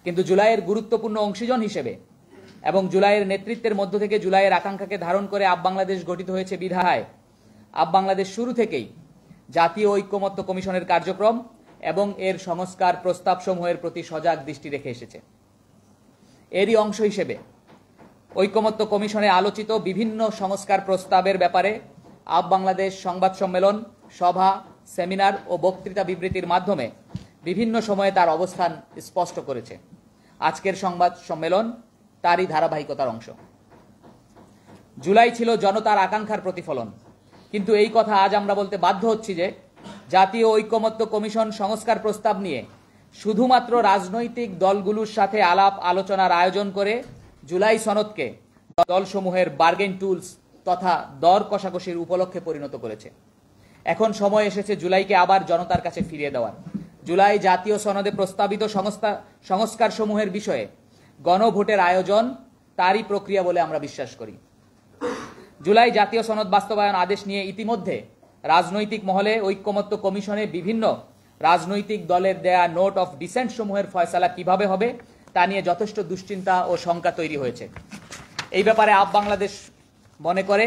কিন্তু জুলাইয়ের গুরুত্বপূর্ণ অংশীজন হিসেবে এবং জুলাইয়ের নেতৃত্বের মধ্য থেকে জুলাইয়ের আকাঙ্ক্ষাকে ধারণ করে আপ বাংলাদেশ গঠিত হয়েছে বিধায় আপ বাংলাদেশ শুরু থেকেই জাতীয় ঐক্যমত্য কমিশনের কার্যক্রম এবং এর সংস্কার প্রস্তাবসমূহের প্রতি সজাগ দৃষ্টি রেখে এসেছে। এরই অংশ হিসেবে ঐক্যমত্য কমিশনে আলোচিত বিভিন্ন সংস্কার প্রস্তাবের ব্যাপারে আপ বাংলাদেশ সংবাদ সম্মেলন, সভা, সেমিনার ও বক্তৃতা বিবৃতির মাধ্যমে বিভিন্ন সময়ে তার অবস্থান স্পষ্ট করেছে। আজকের সংবাদ সম্মেলন তারই ধারাবাহিকতার অংশ। জুলাই ছিল জনতার আকাঙ্ক্ষার প্রতিফলন, কিন্তু এই কথা আজ আমরা বলতে বাধ্য হচ্ছি যে জাতীয় ঐক্যমত্য কমিশন সংস্কার প্রস্তাব নিয়ে শুধুমাত্র রাজনৈতিক দলগুলোর সাথে আলাপ আলোচনার আয়োজন করে জুলাই সনদকে দলসমূহের বার্গেন টুলস তথা দর কষাকষির উপলক্ষে পরিণত করেছে। এখন সময় এসেছে জুলাইকে আবার জনতার কাছে ফিরিয়ে দেওয়ার। জুলাই জাতীয় সনদে প্রস্তাবিত সংস্কার সমূহের বিষয়ে গণভোটের আয়োজন তারই প্রক্রিয়া বলে আমরা বিশ্বাস করি। জুলাই জাতীয় সনদ বাস্তবায়ন আদেশ নিয়ে ইতিমধ্যে রাজনৈতিক মহলে ঐক্যমত্য কমিশনে বিভিন্ন রাজনৈতিক দলের দেয়া নোট অফ ডিসেন্ট সমূহের ফয়সালা কিভাবে হবে তা নিয়ে যথেষ্ট দুশ্চিন্তা ও শঙ্কা তৈরি হয়েছে। এই ব্যাপারে আপ বাংলাদেশ মনে করে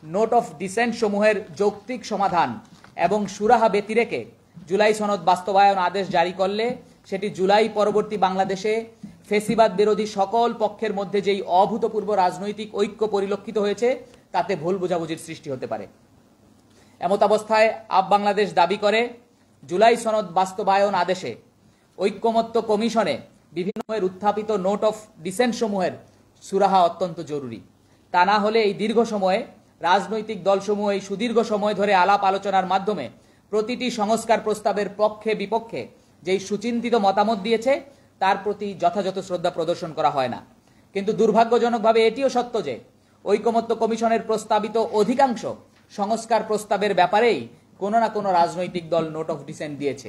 নোট অফ ডিসেন্ট সমূহের যৌক্তিক সমাধান এবং সুরাহা ব্যতিরেকে জুলাই সনদ বাস্তবায়ন আদেশ জারি করলে সেটি জুলাই পরবর্তী বাংলাদেশে ফেসিবাদ বিরোধী সকল পক্ষের মধ্যে যেই অভূতপূর্ব রাজনৈতিক ঐক্য পরিলক্ষিত হয়েছে তাতে ভুল বোঝাবুঝির সৃষ্টি হতে পারে। এমতাবস্থায় আপ বাংলাদেশ দাবি করে জুলাই সনদ বাস্তবায়ন আদেশে ঐক্যমত্য কমিশনে বিভিন্ন উত্থাপিত নোট অফ ডিসেন্ট সমূহের সুরাহা অত্যন্ত জরুরি। তা না হলে এই দীর্ঘ সময়ে রাজনৈতিক দলসমূহ এই সুদীর্ঘ সময় ধরে আলাপ আলোচনার মাধ্যমে প্রতিটি সংস্কার প্রস্তাবের পক্ষে বিপক্ষে যেই সুচিন্তিত মতামত দিয়েছে তার প্রতি যথাযথ শ্রদ্ধা প্রদর্শন করা হয় না। কিন্তু দুর্ভাগ্যজনকভাবে এটিও সত্য যে ঐক্যমত্য কমিশনের প্রস্তাবিত অধিকাংশ সংস্কার প্রস্তাবের ব্যাপারেই কোনো না কোনো রাজনৈতিক দল নোট অফ ডিসেন্ট দিয়েছে।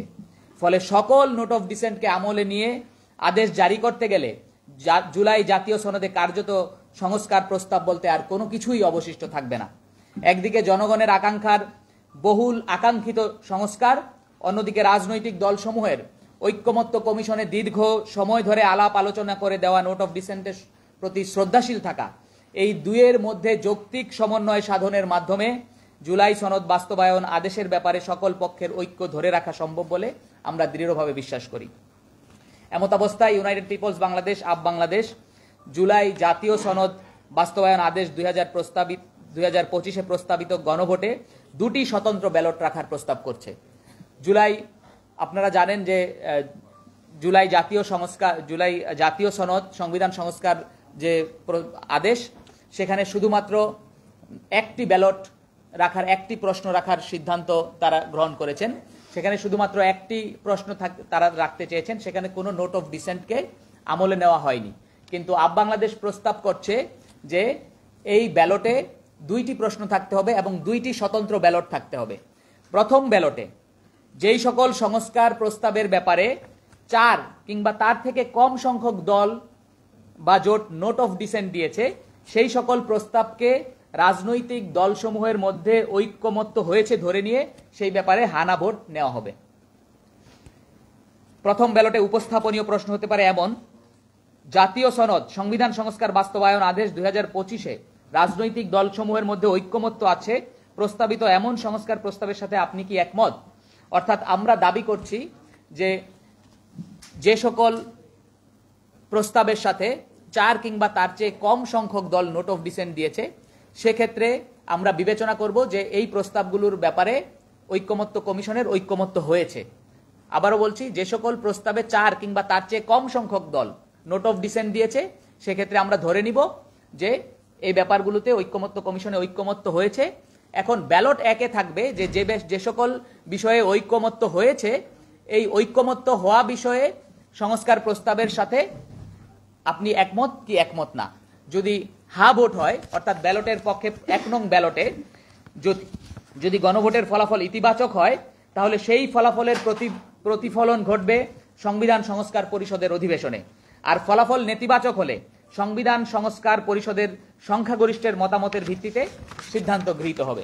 ফলে সকল নোট অফ ডিসেন্টকে আমলে নিয়ে আদেশ জারি করতে গেলে জুলাই জাতীয় সনদে কার্যত সংস্কার প্রস্তাব বলতে আর কোনো কিছুই অবশিষ্ট থাকবে না। একদিকে জনগণের আকাঙ্ক্ষার বহুল আকাঙ্ক্ষিত সংস্কার, অন্যদিকে রাজনৈতিক দলসমূহের ঐক্যমত্য কমিশনে দীর্ঘ সময় ধরে আলাপ আলোচনা করে দেওয়া নোট অফ ডিসেন্টের প্রতি শ্রদ্ধাশীল থাকা, এই দুয়ের মধ্যে যৌক্তিক সমন্বয় সাধনের মাধ্যমে জুলাই সনদ বাস্তবায়ন আদেশের ব্যাপারে সকল পক্ষের ঐক্য ধরে রাখা সম্ভব বলে আমরা দৃঢ়ভাবে বিশ্বাস করি। এমতাবস্থায় ইউনাইটেড পিপলস বাংলাদেশ আপ বাংলাদেশ জুলাই জাতীয় সনদ বাস্তবায়ন আদেশ 2025 প্রস্তাবিত গণভোটে দুটি স্বতন্ত্র ব্যালট রাখার প্রস্তাব করছে। জুলাই আপনারা জানেন যে জুলাই জাতীয় সনদ সংবিধান সংস্কার যে আদেশ, সেখানে শুধুমাত্র একটি ব্যালট রাখার, একটি প্রশ্ন রাখার সিদ্ধান্ত তারা গ্রহণ করেছেন। সেখানে শুধুমাত্র একটি প্রশ্ন তারা রাখতে চেয়েছেন, সেখানে কোনো নোট অফ ডিসেন্টকে আমলে নেওয়া হয়নি। কিন্তু আপ বাংলাদেশ প্রস্তাব করছে যে এই ব্যালটে দুইটি প্রশ্ন থাকতে হবে এবং দুইটি স্বতন্ত্র ব্যালট থাকতে হবে। প্রথম ব্যালটে যেই সকল সংস্কার প্রস্তাবের ব্যাপারে 4 কিংবা তার থেকে কম সংখ্যক দল বা জোট নোট অফ ডিসেন্ট দিয়েছে, সেই সকল প্রস্তাবকে রাজনৈতিক দলসমূহের মধ্যে ঐক্যমত্য হয়েছে ধরে নিয়ে সেই ব্যাপারে হানা ভোট নেওয়া হবে। প্রথম ব্যালটে উপস্থাপনীয় প্রশ্ন হতে পারে এমন: জাতীয় সনদ সংবিধান সংস্কার বাস্তবায়ন আদেশ 2025 রাজনৈতিক দলসমূহের মধ্যে ঐক্যমত্য আছে প্রস্তাবিত এমন সংস্কার প্রস্তাবের সাথে আপনি কি একমত? অর্থাৎ আমরা দাবি করছি যে সকল প্রস্তাবের সাথে 4 কিংবা তার চেয়ে কম সংখ্যক দল নোট অফ ডিসেন্ট দিয়েছে, সেক্ষেত্রে আমরা বিবেচনা করব যে এই প্রস্তাবগুলোর ব্যাপারে ঐক্যমত্য কমিশনের ঐক্যমত্য হয়েছে। আবারও বলছি, যে সকল প্রস্তাবে 4 কিংবা তার চেয়ে কম সংখ্যক দল নোট অফ ডিসেন্ট দিয়েছে, সেক্ষেত্রে আমরা ধরে নিব যে এই ব্যাপারগুলোতে ঐক্যমত্য কমিশনে ঐক্যমত্য হয়েছে। এখন ব্যালট 1-এ থাকবে যে সকল বিষয়ে ঐক্যমত্য হয়েছে, এই ঐক্যমত্য হওয়া বিষয়ে সংস্কার প্রস্তাবের সাথে আপনি একমত কি একমত না। যদি হা ভোট হয়, অর্থাৎ ব্যালটের পক্ষে 1 নং ব্যালটে যদি গণভোটের ফলাফল ইতিবাচক হয়, তাহলে সেই ফলাফলের প্রতিফলন ঘটবে সংবিধান সংস্কার পরিষদের অধিবেশনে। আর ফলাফল নেতিবাচক হলে সংবিধান সংস্কার পরিষদের সংখ্যাগরিষ্ঠের মতামতের ভিত্তিতে সিদ্ধান্ত গৃহীত হবে।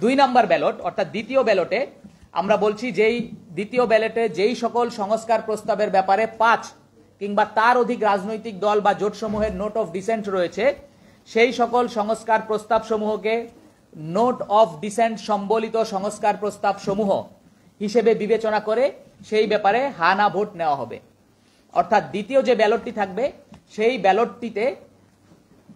2 নম্বর ব্যালট অর্থাৎ দ্বিতীয় ব্যালটে আমরা বলছি দ্বিতীয় ব্যালটে যেই সকল সংস্কার প্রস্তাবের ব্যাপারে 5 কিংবা তার অধিক রাজনৈতিক দল বা জোটসমূহের নোট অফ ডিসেন্ট রয়েছে, সেই সকল সংস্কার প্রস্তাব সমূহকে নোট অফ ডিসেন্ট সম্বলিত সংস্কার প্রস্তাব সমূহ হিসেবে বিবেচনা করে সেই ব্যাপারে হা না ভোট নেওয়া হবে। অর্থাৎ দ্বিতীয় যে ব্যালটটি থাকবে সেই ব্যালটটিতে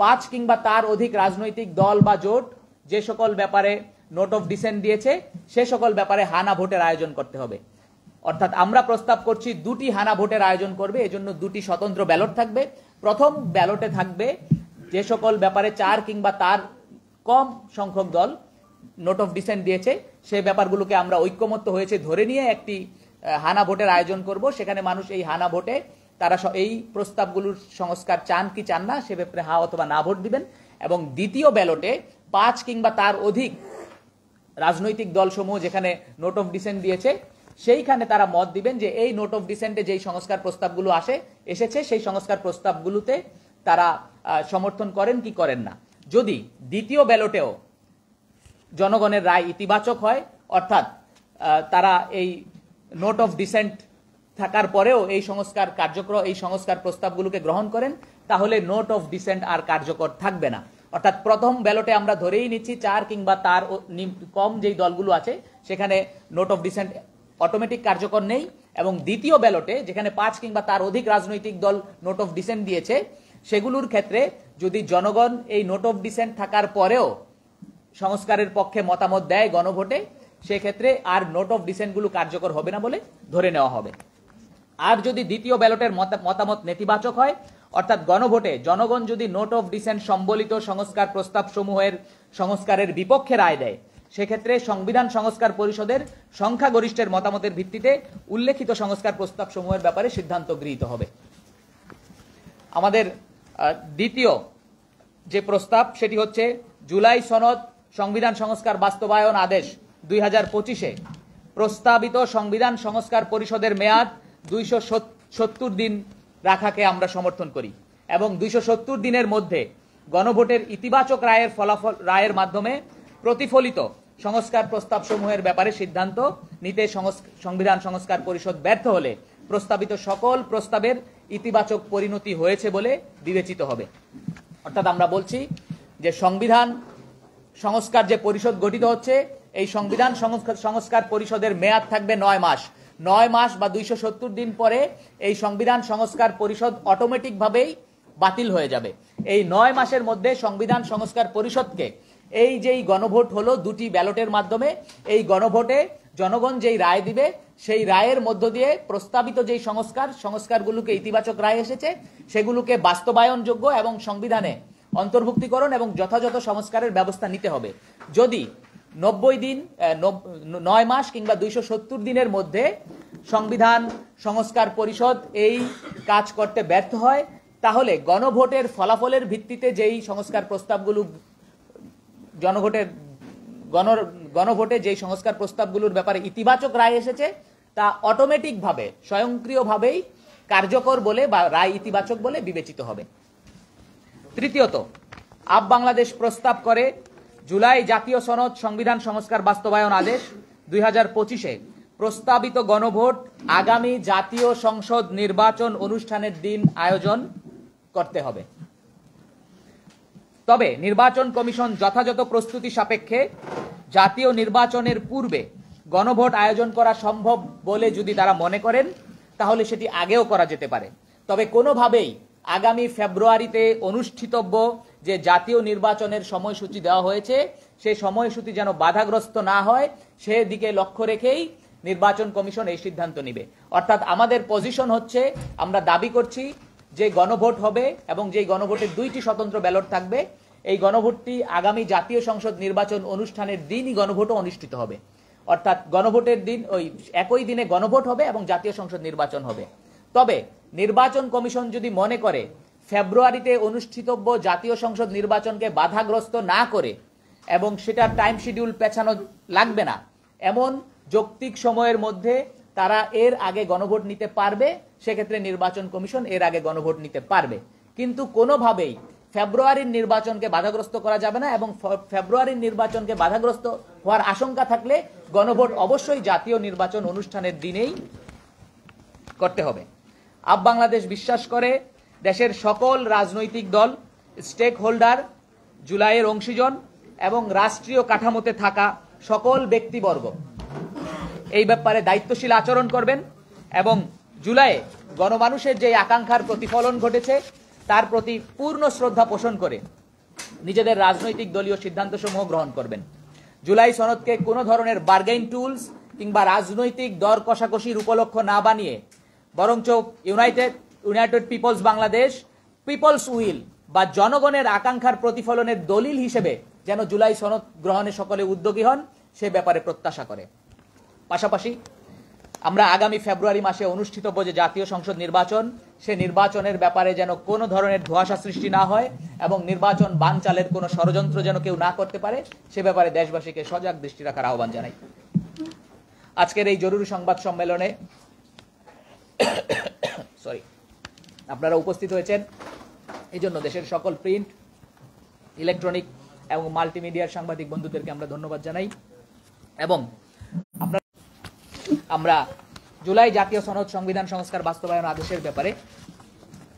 5 কিংবা তার অধিক রাজনৈতিক দল বা জোট যে সকল ব্যাপারে নোট অফ ডিসেন্ট দিয়েছে সে সকল ব্যাপারে হানা ভোটের আয়োজন করতে হবে। অর্থাৎ আমরা প্রস্তাব করছি 2টি হানা ভোটের আয়োজন করবে, এজন্য 2টি স্বতন্ত্র ব্যালট থাকবে। প্রথম ব্যালটে থাকবে যে সকল ব্যাপারে 4 কিংবা তার কম সংখ্যক দল নোট অফ ডিসেন্ট দিয়েছে সেই ব্যাপারগুলোকে আমরা ঐক্যমত্য হয়েছে ধরে নিয়ে একটি হানা ভোটের আয়োজন করব। সেখানে মানুষ এই হানা ভোটে তারা এই প্রস্তাবগুলোর সংস্কার চান কি চান না সে ব্যাপারে হা অথবা না ভোট দিবেন। এবং দ্বিতীয় ব্যালটে 5 কিংবা তার অধিক রাজনৈতিক দলসমূহ যেখানে নোট অফ ডিসেন্ট দিয়েছে সেইখানে তারা মত দিবেন যে এই নোট অফ ডিসেন্টে যেই সংস্কার প্রস্তাবগুলো এসেছে সেই সংস্কার প্রস্তাবগুলোতে তারা সমর্থন করেন কি করেন না। যদি দ্বিতীয় ব্যালটেও জনগণের রায় ইতিবাচক হয়, অর্থাৎ তারা এই নোট অফ ডিসেন্ট থাকার পরেও এই সংস্কার প্রস্তাবগুলোকে গ্রহণ করেন, তাহলে নোট অফ ডিসেন্ট আর কার্যকর থাকবে না। অর্থাৎ প্রথম ব্যালটে আমরা ধরেই নিচ্ছি 4 কিংবা তার কম যেই দলগুলো আছে সেখানে নোট অফ ডিসেন্ট অটোমেটিক কার্যকর নেই, এবং দ্বিতীয় ব্যালটে যেখানে 5 কিংবা তার অধিক রাজনৈতিক দল নোট অফ ডিসেন্ট দিয়েছে সেগুলোর ক্ষেত্রে যদি জনগণ এই নোট অফ ডিসেন্ট থাকার পরেও সংস্কারের পক্ষে মতামত দেয় গণভোটে, সেক্ষেত্রে আর নোট অফ ডিসেন্টগুলো কার্যকর হবে না বলে ধরে নেওয়া হবে। আর যদি দ্বিতীয় ব্যালটের মতামত নেতিবাচক হয়, অর্থাৎ গণভোটে জনগণ যদি নোট অফ ডিসেন্ট সম্বলিত সংস্কার প্রস্তাব সমূহের সংস্কারের বিপক্ষে রায় দেয়, সেক্ষেত্রে সংবিধান সংস্কার পরিষদের সংখ্যাগরিষ্ঠের মতামতের ভিত্তিতে উল্লেখিত সংস্কার প্রস্তাব সমূহের ব্যাপারে সিদ্ধান্ত গৃহীত হবে। আমাদের দ্বিতীয় যে প্রস্তাব সেটি হচ্ছে জুলাই সনদ সংবিধান সংস্কার বাস্তবায়ন আদেশ 2025-এ প্রস্তাবিত সংবিধান সংস্কার পরিষদের মেয়াদ 270 দিন রাখাকে আমরা সমর্থন করি এবং 270 দিনের মধ্যে গণভোটের ইতিবাচক রায়ের মাধ্যমে প্রতিফলিত সংস্কার প্রস্তাব সমূহের ব্যাপারে সিদ্ধান্ত নিতে সংবিধান সংস্কার পরিষদ ব্যর্থ হলে প্রস্তাবিত সকল প্রস্তাবের ইতিবাচক পরিণতি হয়েছে বলে বিবেচিত হবে। অর্থাৎ আমরা বলছি যে সংবিধান সংস্কার যে পরিষদ গঠিত হচ্ছে এই সংবিধান সংস্কার পরিষদের মেয়াদ থাকবে 9 মাস বা 270 দিন পরে এই সংবিধান সংস্কার পরিষদ অটোমেটিকভাবেই বাতিল হয়ে যাবে। এই 9 মাসের মধ্যে সংবিধান সংস্কার পরিষদকে এই যেই গণভোট হলো 2টি ব্যালটের মাধ্যমে, এই গণভোটে জনগণ যেই রায় দিবে সেই রায়ের মধ্য দিয়ে প্রস্তাবিত যেই সংস্কারগুলোকে ইতিবাচক রায় এসেছে সেগুলোকে বাস্তবায়নযোগ্য এবং সংবিধানে অন্তর্ভুক্তিকরণ এবং যথাযথ সংস্কারের ব্যবস্থা নিতে হবে। যদি 9 মাস কিংবা 270 দিনের মধ্যে সংবিধান সংস্কার পরিষদ এই কাজ করতে ব্যর্থ হয়, তাহলে গণভোটের ফলাফলের ভিত্তিতে যেই সংস্কার প্রস্তাবগুলো গণভোটে যেই সংস্কার প্রস্তাবগুলোর ব্যাপারে ইতিবাচক রায় এসেছে তা অটোমেটিকভাবে স্বয়ংক্রিয়ভাবেই কার্যকর বলে বা রায় ইতিবাচক বলে বিবেচিত হবে। তৃতীয়ত, আপ বাংলাদেশ প্রস্তাব করে জুলাই জাতীয় সনদ সংবিধান সংস্কার বাস্তবায়ন আদেশ 2025-এ প্রস্তাবিত গণভোট আগামী জাতীয় সংসদ নির্বাচন অনুষ্ঠানের দিন আয়োজন করতে হবে। তবে নির্বাচন কমিশন যথাযথ প্রস্তুতি সাপেক্ষে জাতীয় নির্বাচনের পূর্বে গণভোট আয়োজন করা সম্ভব বলে যদি তারা মনে করেন তাহলে সেটি আগেও করা যেতে পারে। তবে কোনোভাবেই আগামী ফেব্রুয়ারিতে অনুষ্ঠিতব্য যে জাতীয় নির্বাচনের সময়সূচি দেওয়া হয়েছে সেই সময়সূচি যেন বাধাগ্রস্ত না হয় সেদিকে লক্ষ্য রেখেই নির্বাচন কমিশন এই সিদ্ধান্ত নেবে। অর্থাৎ আমাদের পজিশন হচ্ছে, আমরা দাবি করছি যে গণভোট হবে এবং যেই গণভোটের 2টি স্বতন্ত্র ব্যালট থাকবে, এই গণভোটটি আগামী জাতীয় সংসদ নির্বাচন অনুষ্ঠানের দিনই গণভোটও অনুষ্ঠিত হবে। অর্থাৎ গণভোটের দিন ওই একই দিনে গণভোট হবে এবং জাতীয় সংসদ নির্বাচন হবে। তবে নির্বাচন কমিশন যদি মনে করে ফেব্রুয়ারিতে অনুষ্ঠিতব্য জাতীয় সংসদ নির্বাচনকে বাধাগ্রস্ত না করে এবং সেটার টাইম শিডিউল পেছানো লাগবে না, এমন যৌক্তিক সময়ের মধ্যে তারা এর আগে গণভোট নিতে পারবে, সেক্ষেত্রে নির্বাচন কমিশন এর আগে গণভোট নিতে পারবে। কিন্তু কোনোভাবেই ফেব্রুয়ারির নির্বাচনকে বাধাগ্রস্ত করা যাবে না এবং ফেব্রুয়ারির নির্বাচনকে বাধাগ্রস্ত হওয়ার আশঙ্কা থাকলে গণভোট অবশ্যই জাতীয় নির্বাচন অনুষ্ঠানের দিনেই করতে হবে। আপ বাংলাদেশ বিশ্বাস করে দেশের সকল রাজনৈতিক দল, স্টেক হোল্ডার, জুলাইয়ের অংশীজন এবং রাষ্ট্রীয় কাঠামোতে থাকা সকল ব্যক্তিবর্গ এই ব্যাপারে দায়িত্বশীল আচরণ করবেন এবং জুলাইয়ে গণমানুষের যে আকাঙ্ক্ষার প্রতিফলন ঘটেছে তার প্রতি পূর্ণ শ্রদ্ধা পোষণ করে নিজেদের রাজনৈতিক দলীয় সিদ্ধান্তসমূহ গ্রহণ করবেন। জুলাই সনদকে কোনো ধরনের বার্গেইন টুলস কিংবা রাজনৈতিক দর কষাকষির উপলক্ষ না বানিয়ে বরঞ্চ United people's Bangladesh, peoples will বা জনগণের আকাঙ্ক্ষার প্রতিফলনের দলিল হিসেবে যেন জুলাই সনদ গ্রহণে সকলে উদ্যোগী হন সে ব্যাপারে প্রত্যাশা করে। পাশাপাশি আমরা আগামী ফেব্রুয়ারি মাসে অনুষ্ঠিতব্য যে জাতীয় সংসদ নির্বাচন, সে নির্বাচনের ব্যাপারে যেন কোনো ধরনের ধোঁয়াশা সৃষ্টি না হয় এবং নির্বাচন বানচালের কোনো ষড়যন্ত্র যেন কেউ না করতে পারে সে ব্যাপারে দেশবাসীকে সজাগ দৃষ্টি রাখার আহ্বান জানাই। আজকের এই জরুরি সংবাদ সম্মেলনে আপনারা উপস্থিত হয়েছেন এই জন্য দেশের সকল প্রিন্ট, ইলেকট্রনিক এবং মাল্টিমিডিয়ার সাংবাদিক বন্ধুদেরকে আমরা ধন্যবাদ জানাই এবং আমরা জুলাই জাতীয় সনদ সংবিধান সংস্কার বাস্তবায়ন আদেশের ব্যাপারে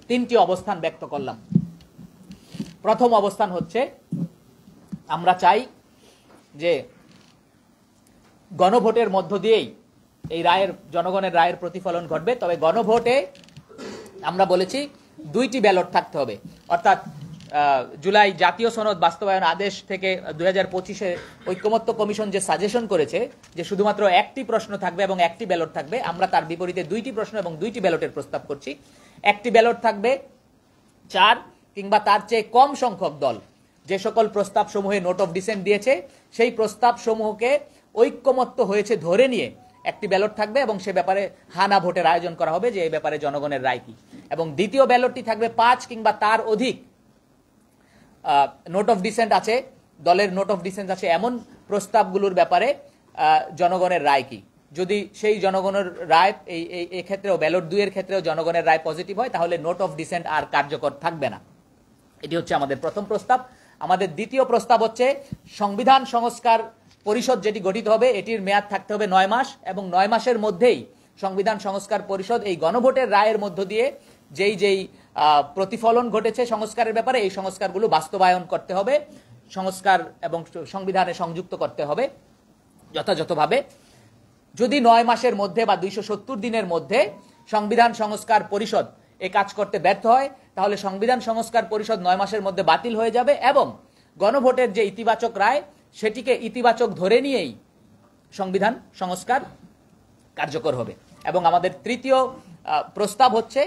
3টি অবস্থান ব্যক্ত করলাম। প্রথম অবস্থান হচ্ছে আমরা চাই যে গণভোটের মধ্য দিয়েই এই জনগণের রায়ের প্রতিফলন ঘটবে, তবে গণভোটে আমরা বলেছি 2টি ব্যালট থাকতে হবে, অর্থাৎ জুলাই জাতীয় সনদ বাস্তবায়ন আদেশ থেকে 2025-এ ঐক্যমত্য কমিশন যে সাজেশন করেছে যে শুধুমাত্র একটি প্রশ্ন থাকবে এবং একটি ব্যালট থাকবে, আমরা তার বিপরীতে 2টি প্রশ্ন এবং 2টি ব্যালটের প্রস্তাব করছি। একটি ব্যালট থাকবে 4 কিংবা তার চেয়ে কম সংখ্যক দল যে সকল প্রস্তাব সমূহে নোট অফ ডিসেন্ট দিয়েছে সেই প্রস্তাব সমূহকে ঐক্যমত্য হয়েছে ধরে নিয়ে একটি ব্যালট থাকবে এবং সে ব্যাপারে হানা ভোটের আয়োজন করা হবে যে এই ব্যাপারে জনগণের রায় কি। এবং দ্বিতীয় ব্যালটটি থাকবে 5 কিংবা তার অধিক নোট অফ ডিসেন্ট আছে, দলের নোট অফ ডিসেন্ট আছে এমন প্রস্তাবগুলোর ব্যাপারে জনগণের রায় কি। যদি সেই জনগণের রায় এই ক্ষেত্রেও ব্যালট 2 এর ক্ষেত্রেও জনগণের রায় পজিটিভ হয় তাহলে নোট অফ ডিসেন্ট আর কার্যকর থাকবে না। এটি হচ্ছে আমাদের প্রথম প্রস্তাব। আমাদের দ্বিতীয় প্রস্তাব হচ্ছে সংবিধান সংস্কার পরিষদ যেটি গঠিত হবে এটির মেয়াদ থাকতে হবে 9 মাস এবং 9 মাসের মধ্যেই সংবিধান সংস্কার পরিষদ এই গণভোটের রায়ের মধ্য দিয়ে যেই প্রতিফলন ঘটেছে সংস্কারের ব্যাপারে এই সংস্কারগুলো বাস্তবায়ন করতে হবে, সংস্কার এবং সংবিধানে সংযুক্ত করতে হবে যথাযথভাবে। যদি 9 মাসের মধ্যে বা 270 দিনের মধ্যে সংবিধান সংস্কার পরিষদ এই কাজ করতে ব্যর্থ হয় তাহলে সংবিধান সংস্কার পরিষদ 9 মাসের মধ্যে বাতিল হয়ে যাবে এবং গণভোটের যে ইতিবাচক রায় সেটিকে ইতিবাচক ধরে নিয়েই সংবিধান সংস্কার কার্যকর হবে। এবং আমাদের তৃতীয় প্রস্তাব হচ্ছে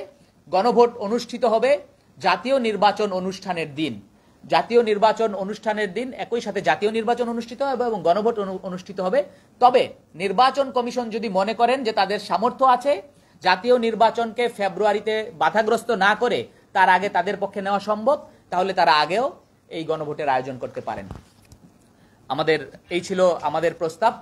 গণভোট অনুষ্ঠিত হবে জাতীয় নির্বাচন অনুষ্ঠানের দিন। জাতীয় নির্বাচন অনুষ্ঠানের দিন একই সাথে জাতীয় নির্বাচন অনুষ্ঠিত হবে এবং গণভোট অনুষ্ঠিত হবে। তবে নির্বাচন কমিশন যদি মনে করেন যে তাদের সামর্থ্য আছে জাতীয় নির্বাচনকে ফেব্রুয়ারিতে বাধাগ্রস্ত না করে তার আগে তাদের পক্ষে নেওয়া সম্ভব তাহলে তারা আগেও এই গণভোটের আয়োজন করতে পারেন। এই ছিল আমাদের প্রস্তাব।